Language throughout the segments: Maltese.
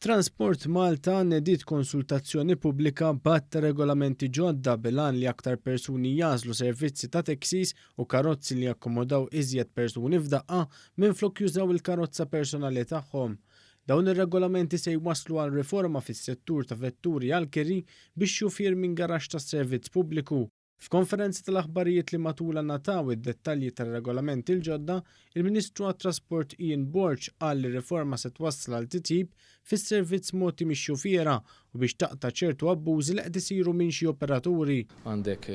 Transport Malta nedit konsultazzjoni pubblika b'att regolamenti ġodda bilan li aktar persuni jażlu servizzi ta' taxis u karozzi li jakkomodaw iżjed persuni f'daqqa minflok jużaw il-karozza personali tagħhom. Dawn ir-regolamenti se jwasslu għal riforma fis-settur ta' vetturi għall-kiri biex xufier minn garaxx tas-servizz pubbliku. F'konferenza tal-aħbarijiet li matula nataw id-dettalji tar-regolamenti l-ġodda, il-Ministru għat-Trasport Ian Borch qal li riforma se twassal għal titjib fis-servizz mogħti mix-xufiera u biex taqta' ċertu abbużi li qed isiru minn xi operaturi. Għandek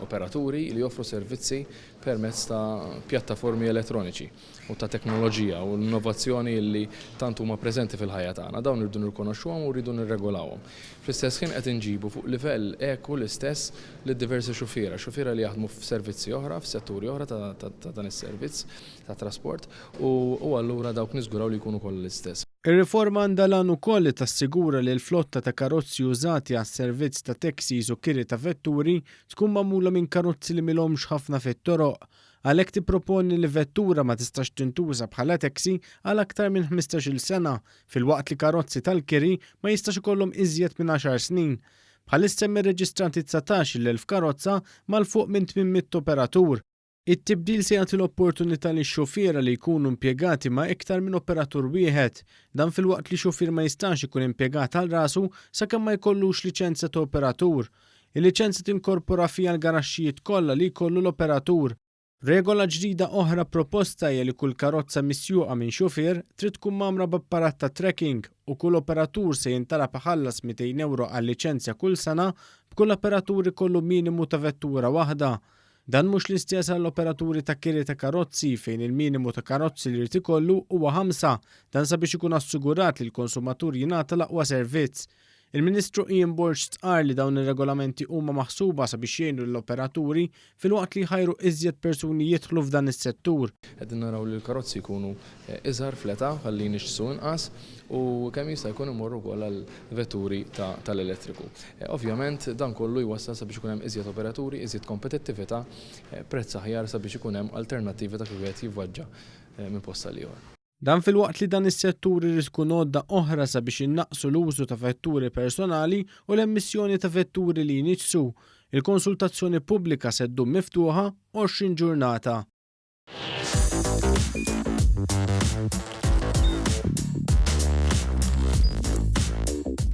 operaturi li joffru servizzi permezz ta' pjattaformi elettroniċi u ta' teknoloġija u l-innovazzjoni li tant huma preżenti fil-ħajja tagħna. Dawn irridu nirkonoxxuhom u rridu nirregolawhom. Fl-istess ħin qed inġibu fuq livell eku l-istess lid-diversi xufiera li jaħdmu f'servizzi oħra, f'setturi oħra ta' dan is-servizz ta' trasport u allura dawk niżguraw li jkunu kollha l-istess. Ir-riforma għandha lan ukoll li tassigura li l-flotta ta' karozzi użati għas-servizz ta' taxis u kiri ta' vetturi tkun magħmula minn karozzi li milhomx ħafna fit-toroq. Għalhekk tipproponi li vettura ma tistax tintuża bħala taxi għal aktar minn 15-il sena, filwaqt li karozzi tal-kiri ma jistax ikollhom iżjed minn 10 snin. Bħalissa hemm irreġistranti 19,000 karozza mal-fuq minn 800 operatur. It-tibdil se jagħti l-opportunità li x-xufiera li jkunu impjegati ma' iktar minn operatur wieħed, dan filwaqt li xufier ma jistax ikun impjegat għal rasu sakemm ma jkollux liċenzja ta' operatur. Il-liċenzja tinkorpora fiha l-garaxxijiet kollha li jkollu l-operatur. Regola ġdida oħra proposta hija li kull karozza misjuqa minn xufier trid tkun magħmra b'apparat ta' tracking u kull operatur se jintalab iħallas €200 għal-liċenzja kull sena b'kull operatur ikollu minimu ta' vettura waħda. Dan mhux l-istess għall-operaturi ta' kiri ta' karozzi fejn il-minimu ta' karozzi li jrid ikollu huwa 5, dan sabiex ikun assigurat li l-konsumatur jingħata l-aqwa servizz. Il-Ministru Ian Borch tqal li dawn ir-regolamenti huma maħsuba sabiex jgħinu l-operaturi filwaqt li jħajru iżjed persuni jidħlu f'dan is-settur. Qegħdin naraw li l-karozzi jkunu iżgħar fl-età ħalli nixsu inqas u kemm jista' jkun imorru wkoll għal vetturi tal-elettriku. Ovvjament dan kollu jwassal sabiex ikun hemm iżjed operaturi, iżjed kompetittività, prezz aħjar sabiex ikun hemm alternattivi ta' kif qed jivvjaġġa minn post għal ieħor. Dan filwaqt li dan is-settur irid tkun għodda oħra sabiex innaqsu l-użu ta' vetturi personali u l-emissjoni ta' vetturi li jniġsu. Il-konsultazzjoni pubblika se ddum miftuħa 20 ġurnata.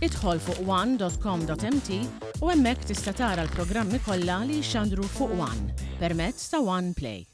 Idħol fuq one.com.mt u hemmhekk tista' tara l-programmi kollha li jxandru fuq One permezz ta' One Play.